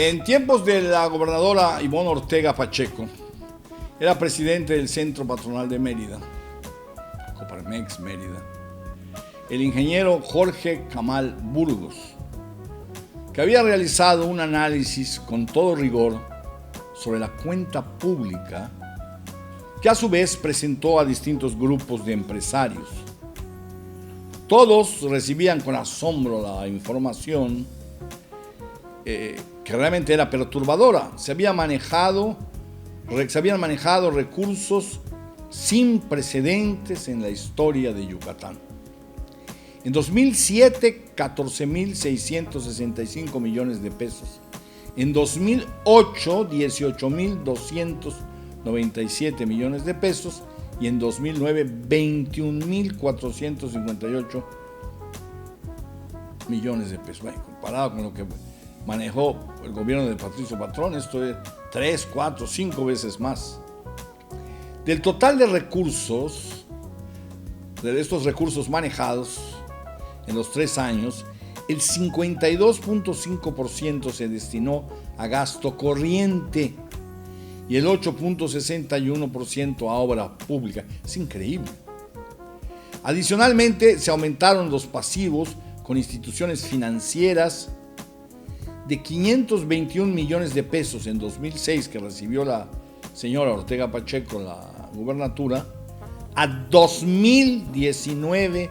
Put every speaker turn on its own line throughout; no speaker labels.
En tiempos de la gobernadora Ivonne Ortega Pacheco, era presidente del Centro Patronal de Mérida, Coparmex Mérida, el ingeniero Jorge Camal Burgos, que había realizado un análisis con todo rigor sobre la cuenta pública, que a su vez presentó a distintos grupos de empresarios. Todos recibían con asombro la información que realmente era perturbadora. Se habían manejado recursos sin precedentes en la historia de Yucatán. En 2007, 14.665 millones de pesos. En 2008, 18.297 millones de pesos. Y en 2009, 21.458 millones de pesos. Bueno, comparado con lo que manejó el gobierno de Patricio Patrón, esto es 3, 4, 5 veces más. Del total de recursos, de estos recursos manejados en los 3 años, el 52.5% se destinó a gasto corriente y el 8.61% a obra pública. Es increíble. Adicionalmente, se aumentaron los pasivos con instituciones financieras de 521 millones de pesos en 2006, que recibió la señora Ortega Pacheco la gubernatura, a 2019,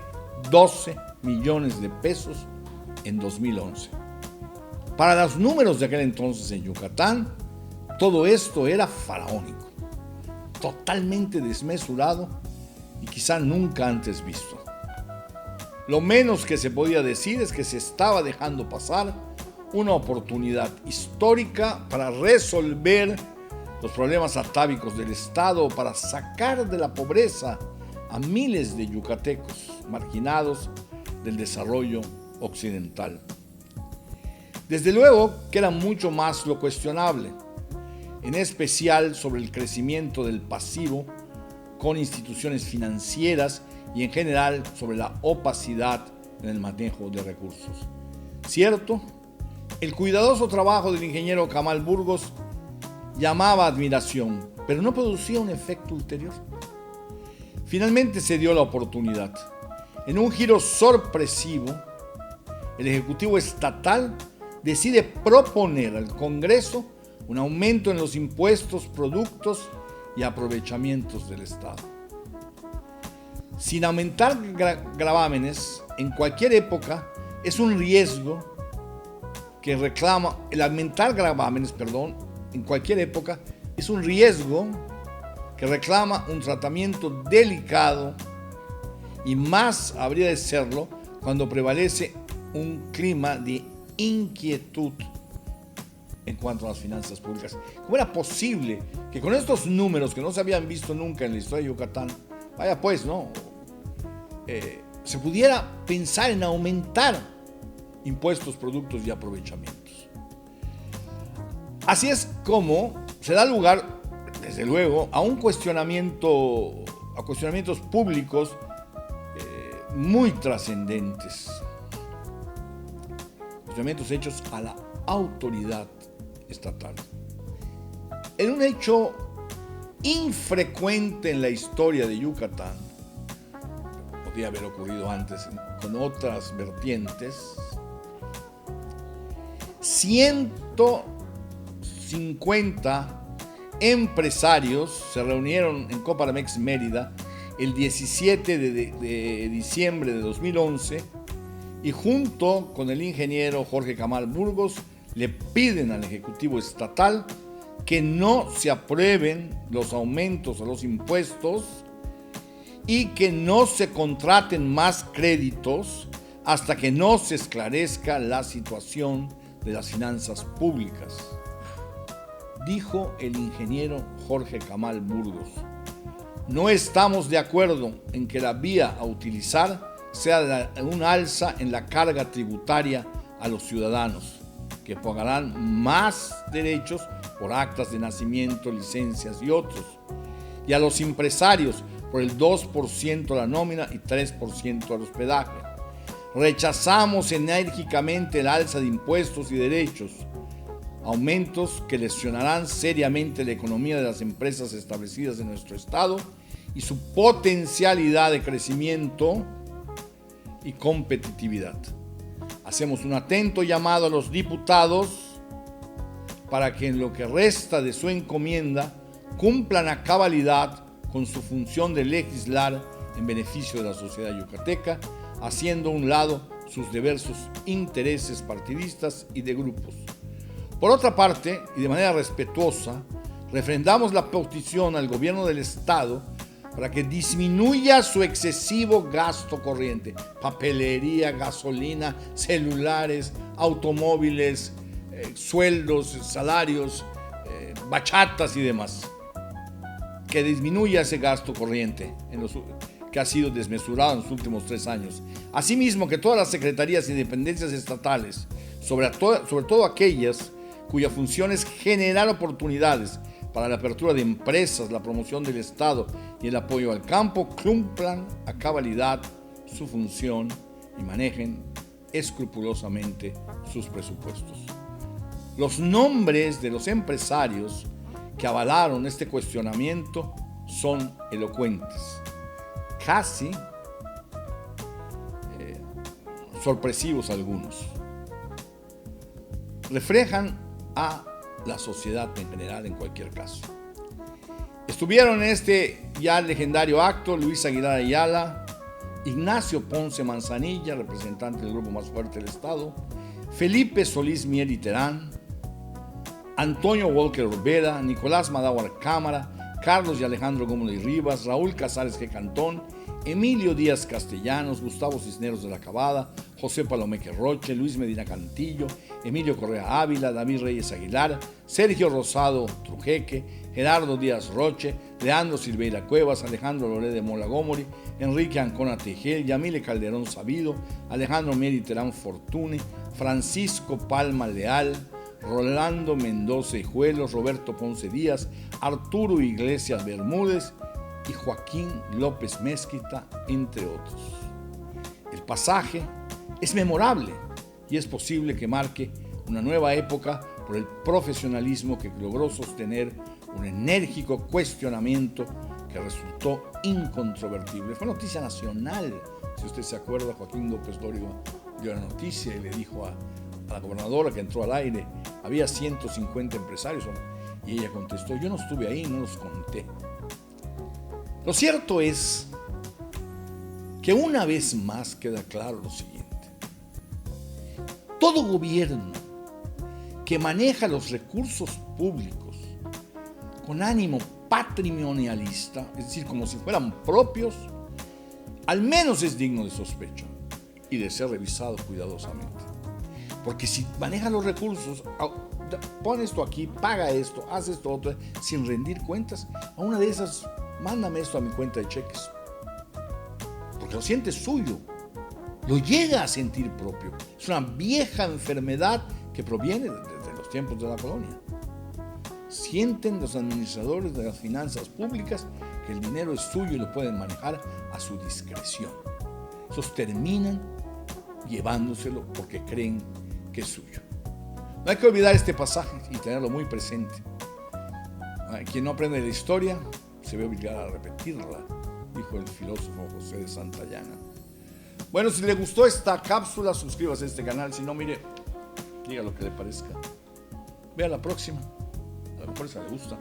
12 millones de pesos en 2011. Para los números de aquel entonces en Yucatán, todo esto era faraónico, totalmente desmesurado y quizá nunca antes visto. Lo menos que se podía decir es que se estaba dejando pasar una oportunidad histórica para resolver los problemas atávicos del Estado, para sacar de la pobreza a miles de yucatecos marginados del desarrollo occidental. Desde luego que era mucho más lo cuestionable, en especial sobre el crecimiento del pasivo con instituciones financieras y en general sobre la opacidad en el manejo de recursos. Cierto, el cuidadoso trabajo del ingeniero Camal Burgos llamaba admiración, pero no producía un efecto ulterior. Finalmente se dio la oportunidad. En un giro sorpresivo, el Ejecutivo Estatal decide proponer al Congreso un aumento en los impuestos, productos y aprovechamientos del Estado. Sin aumentar gravámenes, en cualquier época es un riesgo que reclama, el aumentar gravámenes, en cualquier época es un riesgo que reclama un tratamiento delicado y más habría de serlo cuando prevalece un clima de inquietud en cuanto a las finanzas públicas. ¿Cómo era posible que con estos números que no se habían visto nunca en la historia de Yucatán, se pudiera pensar en aumentar impuestos, productos y aprovechamientos? Así es como se da lugar, desde luego, a cuestionamientos públicos muy trascendentes. Cuestionamientos hechos a la autoridad estatal. En un hecho infrecuente en la historia de Yucatán, podría haber ocurrido antes con otras vertientes, 150 empresarios se reunieron en Coparmex Mérida el 17 de diciembre de 2011 y junto con el ingeniero Jorge Camal Burgos le piden al Ejecutivo Estatal que no se aprueben los aumentos a los impuestos y que no se contraten más créditos hasta que no se esclarezca la situación de las finanzas públicas. Dijo el ingeniero Jorge Camal Burgos: no estamos de acuerdo en que la vía a utilizar sea un alza en la carga tributaria a los ciudadanos, que pagarán más derechos por actas de nacimiento, licencias y otros, y a los empresarios por el 2% a la nómina y 3% al hospedaje. Rechazamos enérgicamente el alza de impuestos y derechos. aumentos que lesionarán seriamente la economía de las empresas establecidas en nuestro estado y su potencialidad de crecimiento y competitividad. Hacemos un atento llamado a los diputados para que en lo que resta de su encomienda cumplan a cabalidad con su función de legislar en beneficio de la sociedad yucateca, haciendo a un lado sus diversos intereses partidistas y de grupos. Por otra parte, y de manera respetuosa, refrendamos la petición al gobierno del estado para que disminuya su excesivo gasto corriente, papelería, gasolina, celulares, automóviles, sueldos, salarios, bachatas y demás. Que disminuya ese gasto corriente que ha sido desmesurado en los últimos 3 años. Asimismo, que todas las secretarías y dependencias estatales, sobre todo aquellas cuya función es generar oportunidades para la apertura de empresas, la promoción del Estado y el apoyo al campo, cumplan a cabalidad su función y manejen escrupulosamente sus presupuestos. Los nombres de los empresarios que avalaron este cuestionamiento son elocuentes, casi sorpresivos algunos. Reflejan a la sociedad en general en cualquier caso. Estuvieron en este ya legendario acto Luis Aguilar Ayala, Ignacio Ponce Manzanilla, representante del grupo más fuerte del Estado, Felipe Solís Mier y Terán, Antonio Walker Orbera, Nicolás Madávar Cámara, Carlos y Alejandro Gómez y Rivas, Raúl Casares G. Cantón, Emilio Díaz Castellanos, Gustavo Cisneros de la Cabada, José Palomeque Roche, Luis Medina Cantillo, Emilio Correa Ávila, David Reyes Aguilar, Sergio Rosado Trujeque, Gerardo Díaz Roche, Leandro Silveira Cuevas, Alejandro Loré de Mola Gómori, Enrique Ancona Tejel, Yamile Calderón Sabido, Alejandro Mier Terán Fortune, Francisco Palma Leal, Rolando Mendoza Hijuelos, Roberto Ponce Díaz, Arturo Iglesias Bermúdez y Joaquín López Mezquita, entre otros. El pasaje es memorable y es posible que marque una nueva época por el profesionalismo que logró sostener un enérgico cuestionamiento que resultó incontrovertible. Fue noticia nacional. Si usted se acuerda, Joaquín López Dóriga dio la noticia y le dijo a la gobernadora que entró al aire, había 150 empresarios, y ella contestó, yo no estuve ahí, no los conté. Lo cierto es que una vez más queda claro lo siguiente. Todo gobierno que maneja los recursos públicos con ánimo patrimonialista, es decir, como si fueran propios, al menos es digno de sospecha y de ser revisado cuidadosamente. Porque si maneja los recursos, pon esto aquí, paga esto, haz esto otro, sin rendir cuentas, a una de esas, mándame esto a mi cuenta de cheques. Porque lo siente suyo, lo llega a sentir propio. Es una vieja enfermedad que proviene desde los tiempos de la colonia. Sienten los administradores de las finanzas públicas que el dinero es suyo y lo pueden manejar a su discreción. Esos terminan llevándoselo porque creen que es suyo. No hay que olvidar este pasaje y tenerlo muy presente. Quien no aprende la historia se ve obligado a repetirla, dijo el filósofo José de Santayana. Bueno, si le gustó esta cápsula, suscríbase a este canal. Si no, mire, diga lo que le parezca. Vea la próxima. A lo mejor esa le gusta.